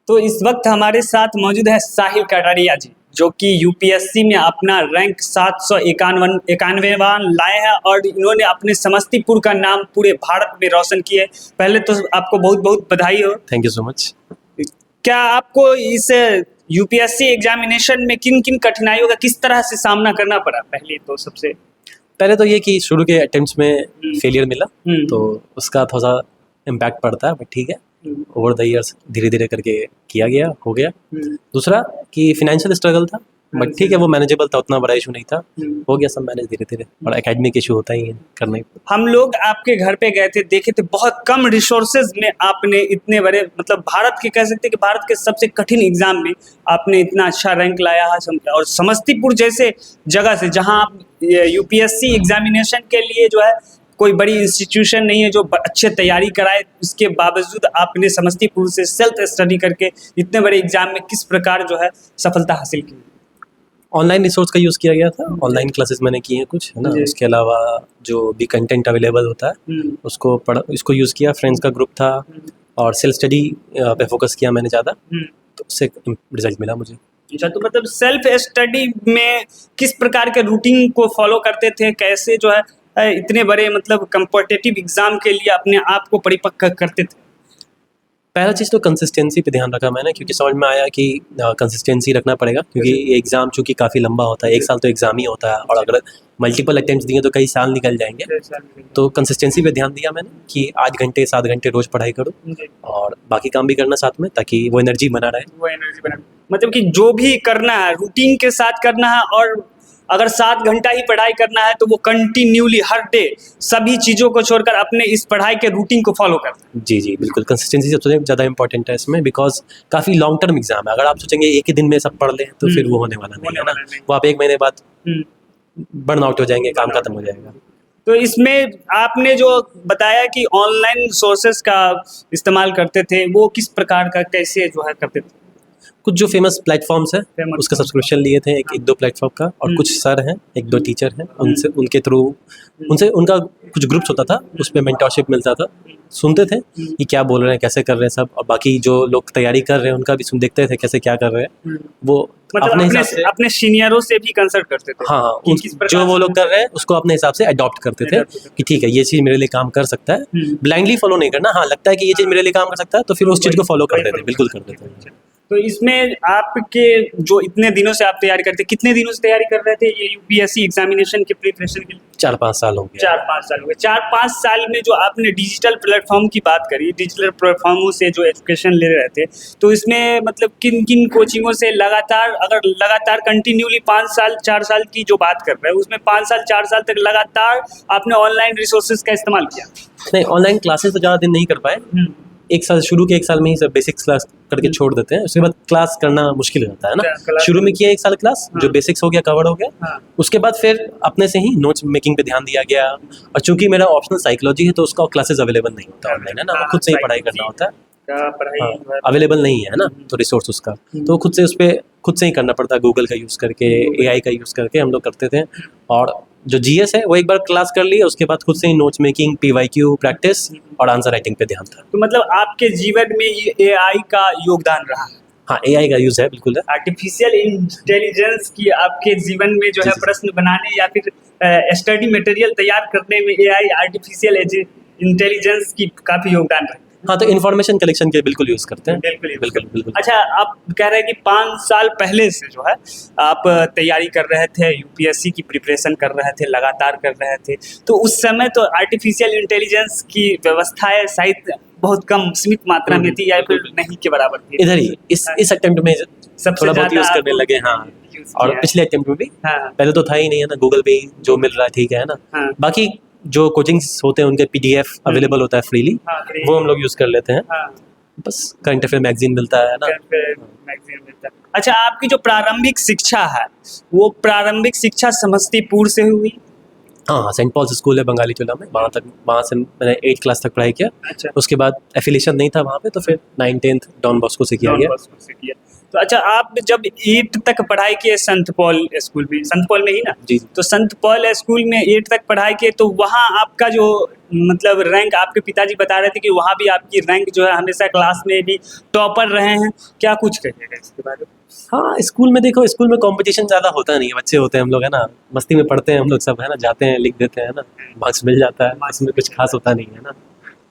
तो इस वक्त हमारे साथ मौजूद है साहिल कटारिया जी, जो कि यूपीएससी में अपना रैंक 791वां लाए हैं और इन्होंने अपने समस्तीपुर का नाम पूरे भारत में रोशन किया है। पहले तो आपको बहुत बहुत बधाई हो। Thank you so much. क्या आपको इस यूपीएससी एग्जामिनेशन में किन किन कठिनाइयों का किस तरह से सामना करना पड़ा? पहले तो सबसे पहले तो ये कि शुरू के अटेम्प्ट्स में फेलियर मिला, तो उसका थोड़ा सा इम्पैक्ट पड़ता है, बट ठीक है, ओवर द ईयर्स धीरे धीरे करके किया गया, हो गया। दूसरा कि फिनेंशियल स्ट्रगल था, बट ठीक है, वो मैनेजेबल था, उतना बड़ा इशू नहीं था, हो गया सब मैनेज धीरे धीरे। और एकेडमिक इशू होता ही है करने। हम लोग आपके घर पे गए थे, देखे थे बहुत कम रिसोर्सेज में आपने इतने बड़े, मतलब भारत के कह सकते हैं कि भारत के सबसे कठिन एग्जाम में आपने इतना अच्छा रैंक लाया है। और समस्तीपुर जैसे जगह से, जहां आप यूपीएससी एग्जामिनेशन के लिए जो है कोई बड़ी इंस्टीट्यूशन नहीं है जो अच्छे तैयारी कराए, उसके बावजूद आपने समस्तीपुर से सेल्फ स्टडी करके इतने बड़े एग्जाम में किस प्रकार जो है सफलता हासिल की? ऑनलाइन रिसोर्स का यूज़ किया गया था, ऑनलाइन क्लासेस मैंने किए हैं कुछ, है ना। उसके अलावा जो भी कंटेंट अवेलेबल होता है उसको यूज़ किया। फ्रेंड्स का ग्रुप था और सेल्फ स्टडी पे फोकस किया मैंने ज़्यादा, तो उससे रिजल्ट मिला मुझे। अच्छा, तो मतलब सेल्फ स्टडी में किस प्रकार के रूटीन को फॉलो करते थे? कैसे जो है इतने बड़े मतलब कॉम्पिटिटिव एग्जाम के लिए अपने आप को परिपक्व करते थे? पहला चीज़ तो कंसिस्टेंसी पे ध्यान रखा मैंने, क्योंकि समझ में आया कि कंसिस्टेंसी रखना पड़ेगा, क्योंकि ये एग्ज़ाम चूँकि काफ़ी लंबा होता है, एक साल तो एग्ज़ाम ही होता है, और अगर मल्टीपल अटेम्प्ट्स दिए तो कई साल निकल जाएंगे। तो कंसिस्टेंसी पे ध्यान दिया मैंने कि 8 घंटे 7 घंटे रोज़ पढ़ाई करूँ और बाकी काम भी करना साथ में, ताकि वो एनर्जी बना रहे। मतलब कि जो भी करना है रूटीन के साथ करना है, और अगर 7 घंटा ही पढ़ाई करना है तो वो कंटिन्यूली हर डे सभी चीज़ों को छोड़कर अपने इस पढ़ाई के रूटीन को फॉलो करना। जी जी बिल्कुल, कंसिस्टेंसी सबसे ज़्यादा इंपॉर्टेंट है इसमें, बिकॉज काफ़ी लॉन्ग टर्म एग्जाम है। अगर आप सोचेंगे एक ही दिन में सब पढ़ लें तो फिर वो होने वाला नहीं है ना, वो आप 1 महीने बाद बर्न आउट हो जाएंगे, काम खत्म हो जाएगा। तो इसमें आपने जो बताया कि ऑनलाइन सोर्सेज का इस्तेमाल करते थे, वो किस प्रकार का, कैसे जो है करते थे? कुछ जो फेमस प्लेटफॉर्म्स हैं उसका सब्सक्रिप्शन लिए थे, एक दो प्लेटफॉर्म का, और कुछ सर हैं, 1-2 टीचर हैं, उनके थ्रू उनका कुछ ग्रुप्स होता था, उसमें मेंटरशिप मिलता था, सुनते थे कि क्या बोल रहे हैं, कैसे कर रहे हैं सब, और बाकी जो लोग तैयारी कर रहे हैं उनका भी देखते थे कैसे क्या कर रहे हैं। वो मतलब अपने सीनियरों से भी कंसल्ट करते थे। हाँ, जो वो लोग कर रहे हैं उसको अपने हिसाब से अडॉप्ट करते थे कि ठीक है, ये चीज़ मेरे लिए काम कर सकता है। ब्लाइंडली फॉलो नहीं करना, हाँ लगता है कि ये चीज़ मेरे लिए काम कर सकता है तो फिर उस चीज़ को फॉलो करते थे, बिल्कुल करते थे। तो इसमें आपके जो इतने दिनों से आप तैयारी करते, कितने दिनों से तैयारी कर रहे थे ये यूपीएससी एग्जामिनेशन के प्रिपरेशन के लिए? 4-5 साल हो गए। 4-5 साल हो गए। 4-5 साल में जो आपने डिजिटल प्लेटफॉर्म की बात करी, डिजिटल प्लेटफॉर्मों से जो एजुकेशन ले रहे थे, तो इसमें मतलब किन किन कोचिंगों से लगातार कंटिन्यूली 5 साल 4 साल की जो बात कर रहे हैं, उसमें 5 साल 4 साल तक लगातार आपने ऑनलाइन रिसोर्सेज का इस्तेमाल किया? नहीं, ऑनलाइन क्लासेस तो ज़्यादा दिन नहीं कर पाए। एक साल, शुरू के 1 साल में ही सब बेसिक्स क्लास करके छोड़ देते हैं, उसके बाद क्लास करना मुश्किल हो जाता है ना। शुरू में किया 1 साल क्लास, जो बेसिक्स हो गया, कवर हो गया, उसके बाद फिर अपने से ही नोट्स मेकिंग पे ध्यान दिया गया। और चूंकि मेरा ऑप्शनल साइकोलॉजी है तो उसका क्लासेस अवेलेबल नहीं होता ऑनलाइन, है ना, खुद से ही पढ़ाई करना होता है, अवेलेबल नहीं है ना, तो रिसोर्स उसका तो खुद से उस पर खुद से ही करना पड़ता है, गूगल का यूज़ करके, AI का यूज़ करके हम लोग करते थे। और जो GS है वो एक बार क्लास कर ली, उसके बाद खुद से ही नोट्स मेकिंग, PYQ प्रैक्टिस और आंसर राइटिंग पे ध्यान था। तो मतलब आपके जीवन में ये AI का योगदान रहा है? हाँ, AI का यूज़ है, बिल्कुल है। आर्टिफिशियल इंटेलिजेंस की आपके जीवन में जो है प्रश्न बनाने या फिर स्टडी मटेरियल तैयार करने में AI आर्टिफिशियल इंटेलिजेंस की काफ़ी योगदान रहा है। हाँ, तो इन्फॉर्मेशन कलेक्शन के बिल्कुल यूज़ करते हैं। बिल्कुल। अच्छा, आप कह रहे हैं कि 5 साल पहले से जो है आप तैयारी कर रहे थे, यूपीएससी की प्रिपरेशन कर रहे थे, लगातार कर रहे थे, तो उस समय तो आर्टिफिशियल इंटेलिजेंस की व्यवस्थाएं शायद बहुत कम सीमित मात्रा में थी या फिर नहीं के बराबर थी? इधर ही इस अटेम्प्ट में थोड़ा बहुत यूज़ करने लगे। हाँ, और पिछले अटेम्प्ट में भी पहले तो था ही नहीं, है ना, गूगल पे जो मिल रहा है ठीक है ना। बाकी जो कोचिंग्स होते हैं उनके PDF अवेलेबल होता है फ्रीली, वो हम लोग यूज़ कर लेते हैं। बस करंट अफेयर मैगजीन मिलता है ना। अच्छा, आपकी जो प्रारंभिक शिक्षा है वो प्रारंभिक शिक्षा समस्तीपुर से हुई? हाँ, सेंट पॉल्स स्कूल है बंगाली टोला में, वहाँ से मैंने 8th क्लास तक पढ़ाई किया। अच्छा। उसके बाद एफिलिएशन नहीं था वहाँ पे, तो फिर 9th 10th डॉन बॉस्को से किया गया। तो अच्छा, आप जब 8 तक पढ़ाई किए संत पॉल स्कूल में, संत पॉल में ही ना? जी। तो संत पॉल स्कूल में 8 तक पढ़ाई किए, तो वहाँ आपका जो मतलब रैंक, आपके पिताजी बता रहे थे कि वहाँ भी आपकी रैंक जो है हमेशा क्लास में भी टॉपर रहे हैं, क्या कुछ कहिएगा इसके बारे में? हाँ, स्कूल में देखो, स्कूल में कंपटीशन ज़्यादा होता नहीं है, बच्चे होते हैं हम लोग, है ना, मस्ती में पढ़ते हैं हम लोग सब, है ना, जाते हैं लिख देते हैं, है ना, मार्क्स मिल जाता है, इसमें कुछ खास होता नहीं है ना।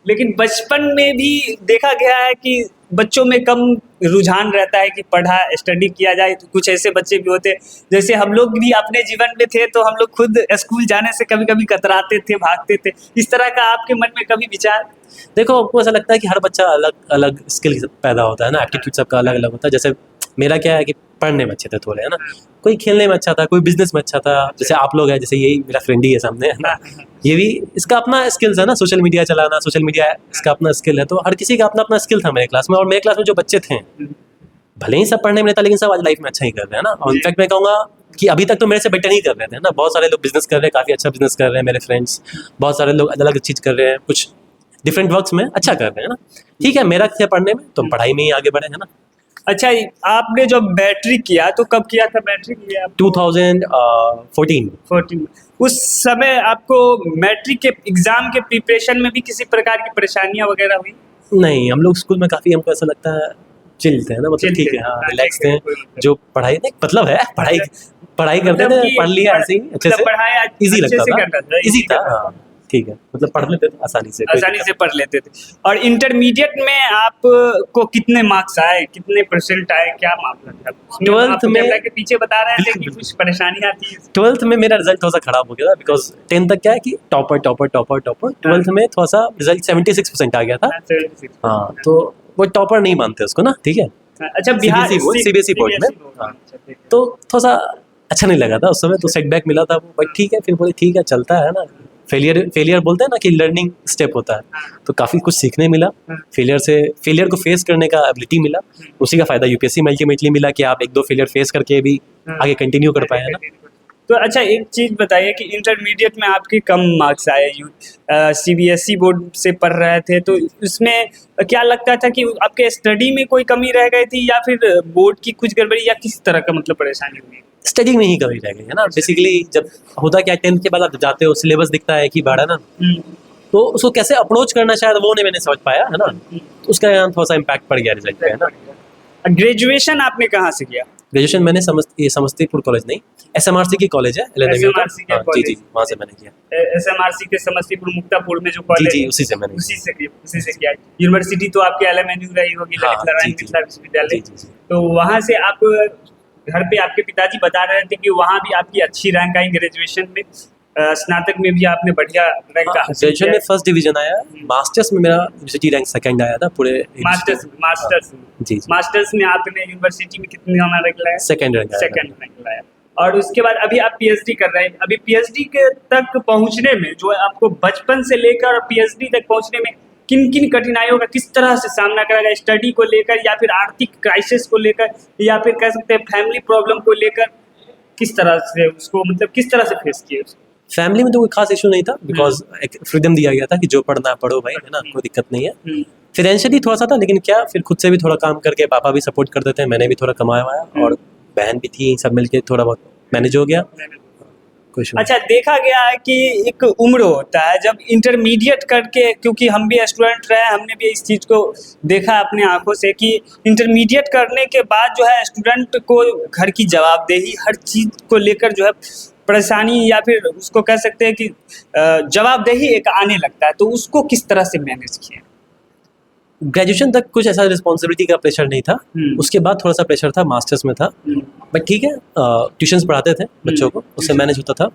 लेकिन बचपन में भी देखा गया है कि बच्चों में कम रुझान रहता है कि पढ़ा स्टडी किया जाए, तो कुछ ऐसे बच्चे भी होते हैं, जैसे हम लोग भी अपने जीवन में थे, तो हम लोग खुद स्कूल जाने से कभी कभी कतराते थे, भागते थे। इस तरह का आपके मन में कभी विचार? देखो, आपको ऐसा लगता है कि हर बच्चा अलग अलग स्किल पैदा होता है ना, एप्टीट्यूड सबका अलग अलग होता है। जैसे मेरा क्या है कि पढ़ने में अच्छे थे थोड़े, है ना, कोई खेलने में अच्छा था, कोई बिजनेस में अच्छा था, जैसे आप लोग हैं, जैसे यही मेरा फ्रेंड ही है सामने, है ना, ये भी इसका अपना स्किल्स है ना, सोशल मीडिया चलाना, सोशल मीडिया इसका अपना स्किल है, तो हर किसी का अपना अपना स्किल था मेरे क्लास में। और मेरे क्लास में जो बच्चे थे, भले ही सब पढ़ने में नहीं था, लेकिन सब आज लाइफ में अच्छा ही कर रहे हैं ना। और इनफैक्ट मैं कहूँगा कि अभी तक तो मेरे से बेटर ही कर रहे थे ना, बहुत सारे लोग बिजनेस कर रहे हैं, काफ़ी अच्छा बिजनेस कर रहे हैं मेरे फ्रेंड्स, बहुत सारे लोग अलग अलग चीज़ कर रहे हैं, कुछ डिफरेंट वर्क्स में अच्छा कर रहे हैं ना। ठीक है, मेरा क्या पढ़ने में, तो हम पढ़ाई में ही आगे बढ़े, है ना। अच्छा, आपने जब मैट्रिक किया तो कब किया था मैट्रिक? ये आप 2014 14 उस समय आपको मैट्रिक के एग्जाम के प्रिपरेशन में भी किसी प्रकार की परेशानियां वगैरह हुई? नहीं, हम लोग स्कूल में काफ़ी, हमको ऐसा लगता है चिल थे, है ना, मतलब चिल ठीक थे, है, हाँ, हाँ, रिलैक्स ठीक है, थे। कोई मतलब जो पढ़ाई नहीं, मतलब है पढ़ाई, पढ़ाई करते मतलब थे, कि पढ़ लिया ऐसे ही अच्छे मतलब से, पढ़ाई इजी अच्छे लगता से था, करना था, इजी easy था, करना था। हाँ, ठीक है, मतलब पढ़ लेते थे आसानी से, कोई आसानी दिक्कत से पढ़ लेते थे। और इंटरमीडिएट में आपको कितने मार्क्स आए, कितने परसेंट आए, क्या मामला था? उसमें 12th आप में कैमरा के पीछे बता रहे थे बिल्कुल, कि बिल्कुल। कुछ परेशानियां थी। 12th में मेरा रिजल्ट थोड़ा सा खराब हो गया था, बिकॉज 10th तक क्या है कि topper topper topper topper, 12th में थोड़ा सा रिजल्ट 76% आ गया था। हाँ, तो वो टॉपर नहीं मानते उसको ना, ठीक है, अच्छा, बिहार सीबीएसई बोर्ड में, हाँ, तो थोड़ा सा अच्छा नहीं लगा था उस समय, तो सेटबैक मिला था वो, बट ठीक है, फिर बोले ठीक है, चलता है ना। फेलियर बोलते हैं ना कि लर्निंग स्टेप होता है, तो काफ़ी कुछ सीखने मिला फेलियर को फेस करने का एबिलिटी मिला, उसी का फ़ायदा यूपीएससी में अल्टीमेटली मिला कि आप 1-2 फेलियर फेस करके भी आगे कंटिन्यू कर पाए, है ना। तो अच्छा, एक चीज़ बताइए कि इंटरमीडिएट में आपके कम मार्क्स आए, सीबीएसई बोर्ड से पढ़ रहे थे, तो उसमें क्या लगता था कि आपके स्टडी में कोई कमी रह गई थी, या फिर बोर्ड की कुछ गड़बड़ी, या किस तरह का मतलब परेशानी हुई? स्टडी में ही कमी रह गई है ना, बेसिकली जब होता क्या, 10th के बाद आप जाते हो, सिलेबस दिखता है कि बड़ा ना, तो उसको कैसे अप्रोच करना शायद वो नहीं मैंने समझ पाया, है ना, तो उसका यहाँ थोड़ा सा इम्पैक्ट पड़ गया रिजल्ट पे, है ना। ग्रेजुएशन आपने कहाँ से किया? ग्रेजुएशन मैंने समस्तीपुर कॉलेज नहीं, एसएमआरसी की कॉलेज है, LNMU का, SMRC का हाँ, जी, वहाँ से मैंने किया। SMRC के समस्तीपुर मुक्तापुर में जो जी, कॉलेज, जी, उसी से मैंने उसी से किया। यूनिवर्सिटी तो आपके LMNU रही होगी, हाँ, ललित नारायण जी, मिथिला जी, विश्वविद्यालय। जी। तो वहाँ से आप घर पे आपके पिताजी बता रहे थे कि वहाँ भी आपकी अच्छी रैंक आई ग्रेजुएशन में, स्नातक में भी आपने बढ़िया रैंक हासिल ग्रेजुएशन किया। में फर्स्ट डिवीजन आया, मास्टर्स में मेरा यूनिवर्सिटी रैंक सेकंड आया था पूरे मास्टर्स में आपने यूनिवर्सिटी में कितने रैंक लाया? सेकंड रैंक सेकंड रैंक लाया। और उसके बाद अभी आप पीएचडी कर रहे हैं। अभी पीएचडी के तक पहुंचने में, जो है आपको बचपन से लेकर पीएचडी तक पहुंचने में किन किन कठिनाइयों का किस तरह से सामना करा गया, स्टडी को लेकर, या फिर आर्थिक क्राइसिस को लेकर, या फिर कह सकते हैं फैमिली प्रॉब्लम को लेकर, किस तरह से उसको, मतलब किस तरह से फेस किए उसको? फैमिली में तो कोई खास इशू नहीं था, बिकॉज एक फ्रीडम दिया गया था कि जो पढ़ना पढ़ो भाई, है ना, कोई दिक्कत नहीं है। फाइनेंशियली थोड़ा सा था, लेकिन क्या फिर खुद से भी थोड़ा काम करके, पापा भी सपोर्ट करते थे, मैंने भी थोड़ा कमाया हुआ, और बहन भी थी, सब मिलके थोड़ा बहुत मैनेज हो गया। अच्छा, देखा गया है कि एक उम्र होता है जब इंटरमीडिएट करके, क्योंकि हम भी स्टूडेंट रहे, हमने भी इस चीज़ को देखा अपने आंखों से कि इंटरमीडिएट करने के बाद जो है स्टूडेंट को घर की जवाबदेही, हर चीज़ को लेकर जो है परेशानी, या फिर उसको कह सकते हैं कि जवाबदेही एक आने लगता है, तो उसको किस तरह से मैनेज किया? ग्रेजुएशन तक कुछ ऐसा रिस्पॉन्सिबिलिटी का प्रेशर नहीं था, उसके बाद थोड़ा सा प्रेशर था, मास्टर्स में था, बट ठीक है, ट्यूशंस पढ़ाते थे बच्चों को, उससे मैनेज होता था।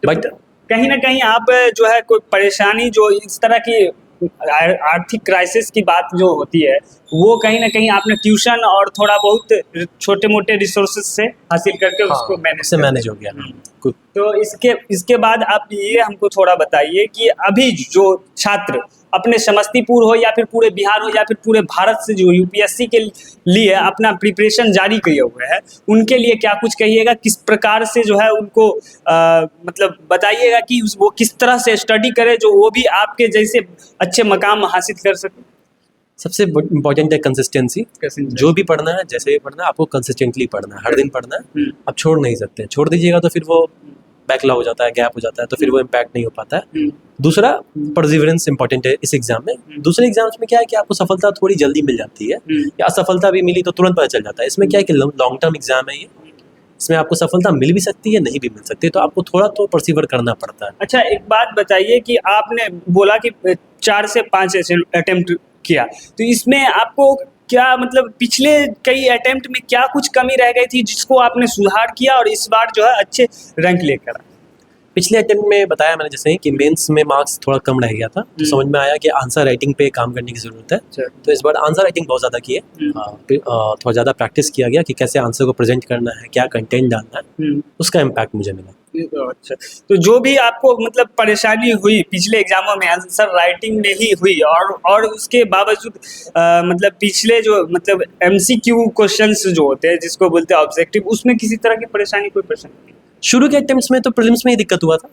बट कहीं ना कहीं आप जो है कोई परेशानी, जो इस तरह की आर्थिक क्राइसिस की बात जो होती है, वो कहीं ना कहीं आपने ट्यूशन और थोड़ा बहुत छोटे मोटे रिसोर्सेज से हासिल करके उसको मैनेज हो गया। तो इसके बाद आप ये हमको थोड़ा बताइए कि अभी जो छात्र अपने समस्तीपुर हो, या फिर पूरे बिहार हो, या फिर पूरे भारत से जो यूपीएससी के लिए अपना प्रिपरेशन जारी किए हुए हैं, उनके लिए क्या कुछ कहिएगा, किस प्रकार से जो है उनको मतलब बताइएगा कि वो किस तरह से स्टडी करे, जो वो भी आपके जैसे अच्छे मकाम हासिल कर सके? सबसे इम्पोर्टेंट है कंसिस्टेंसी। जो भी पढ़ना है, जैसे भी पढ़ना है, आपको कंसिस्टेंटली पढ़ना है, हर दिन पढ़ना है। आप छोड़ नहीं सकते, छोड़ दीजिएगा तो फिर वो बैकलॉग हो जाता है, गैप हो जाता है, तो फिर वो इम्पैक्ट नहीं हो पाता है। दूसरा, परसिवरेंस इंपॉर्टेंट है इस एग्जाम में। दूसरे एग्जाम्स में क्या है कि आपको सफलता थोड़ी जल्दी मिल जाती है, या असफलता भी मिली तो तुरंत पता चल जाता है। इसमें क्या है कि लॉन्ग टर्म एग्जाम है ये, इसमें आपको सफलता मिल भी सकती है, नहीं भी मिल सकती है, तो आपको थोड़ा तो परसिवर करना पड़ता है। अच्छा, एक बात बताइए कि आपने बोला कि 4 से 5 ऐसे अटेम्प्ट किया, तो इसमें आपको क्या मतलब पिछले कई अटेम्प्ट में क्या कुछ कमी रह गई थी जिसको आपने सुधार किया और इस बार जो है अच्छे रैंक लेकर आए? पिछले अटेम्प्ट में बताया मैंने जैसे कि मेंस में मार्क्स थोड़ा कम रह गया था, तो समझ में आया कि आंसर राइटिंग पे काम करने की ज़रूरत है। तो इस बार आंसर राइटिंग बहुत ज़्यादा की है, थोड़ा ज़्यादा प्रैक्टिस किया गया कि कैसे आंसर को प्रेजेंट करना है, क्या कंटेंट डालना है, उसका इम्पैक्ट मुझे मिला। अच्छा, तो जो भी आपको मतलब परेशानी हुई पिछले एग्जामों में आंसर राइटिंग में ही हुई, और उसके बावजूद मतलब पिछले जो मतलब एमसीक्यू क्वेश्चंस जो होते हैं जिसको बोलते हैं ऑब्जेक्टिव, उसमें किसी तरह की परेशानी, कोई परेशानी नहीं? शुरू के अटेम्प्ट्स में तो प्रीलिम्स में ही दिक्कत हुआ था,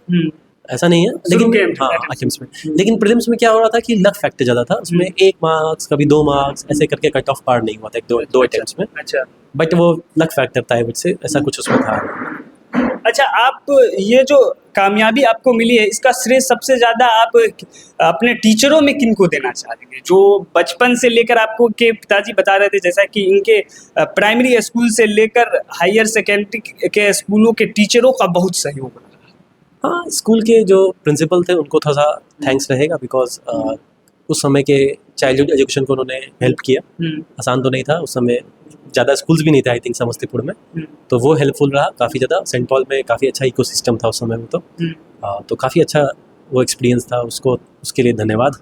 ऐसा नहीं है, लेकिन हाँ अटेम्प्ट्स में, लेकिन प्रीलिम्स में क्या हो रहा था कि लक फैक्टर ज़्यादा था उसमें। 1 मार्क्स कभी 2 मार्क्स ऐसे करके कट ऑफ पार नहीं हुआ था दो अटेम्प्ट्स में। अच्छा, बट वो लक फैक्टर था, आई वुड से, ऐसा कुछ उसमें था। अच्छा, आप ये जो कामयाबी आपको मिली है इसका श्रेय सबसे ज़्यादा आप अपने टीचरों में किनको देना चाहेंगे, जो बचपन से लेकर आपको के पिताजी बता रहे थे जैसा कि इनके प्राइमरी स्कूल से लेकर हायर सेकेंडरी के स्कूलों के टीचरों का बहुत सहयोग रहा? हाँ, स्कूल के जो प्रिंसिपल थे उनको थोड़ा सा थैंक्स रहेगा, बिकॉज उस समय के चाइल्डहुड एजुकेशन को उन्होंने हेल्प किया। आसान तो नहीं था उस समय, ज़्यादा स्कूल्स भी नहीं थे आई थिंक समस्तीपुर में, तो वो हेल्पफुल रहा काफ़ी ज़्यादा। सेंट पॉल में काफ़ी अच्छा इकोसिस्टम था उस समय में, तो काफ़ी अच्छा वो एक्सपीरियंस था, उसके लिए धन्यवाद।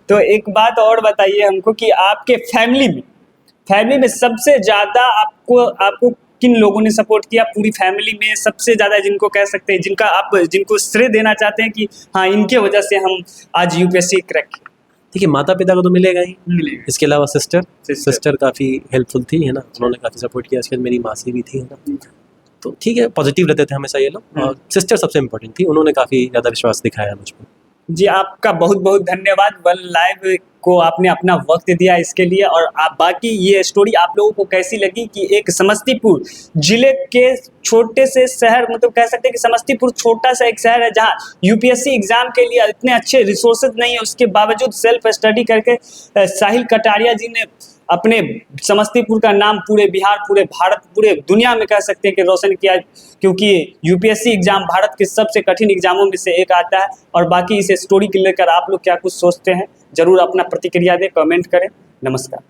तो एक बात और बताइए हमको कि आपके फैमिली में सबसे ज़्यादा आपको किन लोगों ने सपोर्ट किया? पूरी फैमिली में सबसे ज़्यादा जिनको कह सकते हैं, जिनको श्रेय देना चाहते हैं कि हाँ इनके वजह से हम आज यूपीएससी क्रैक किए? देखिए, माता पिता को तो मिलेगा ही, इसके अलावा सिस्टर काफ़ी हेल्पफुल थी, है ना, उन्होंने काफ़ी सपोर्ट किया। इसके बाद मेरी मासी भी थी, है ना, तो ठीक है, पॉजिटिव रहते थे हमेशा ये लोग। और सिस्टर सबसे इम्पोर्टेंट थी, उन्होंने काफ़ी ज़्यादा विश्वास दिखाया मुझ पर। जी, आपका बहुत बहुत धन्यवाद। वन लाइव को आपने अपना वक्त दिया इसके लिए। और आप बाकी ये स्टोरी आप लोगों को कैसी लगी कि एक समस्तीपुर जिले के छोटे से शहर, मतलब कह सकते हैं कि समस्तीपुर छोटा सा एक शहर है जहां यूपीएससी एग्जाम के लिए इतने अच्छे रिसोर्सेज नहीं है, उसके बावजूद सेल्फ स्टडी करके साहिल कटारिया जी ने अपने समस्तीपुर का नाम पूरे बिहार, पूरे भारत, पूरे दुनिया में कह सकते हैं कि रोशन किया, क्योंकि यूपीएससी एग्जाम भारत के सबसे कठिन एग्जामों में से एक आता है। और बाकी इस स्टोरी को लेकर आप लोग क्या कुछ सोचते हैं, जरूर अपना प्रतिक्रिया दें, कमेंट करें। नमस्कार।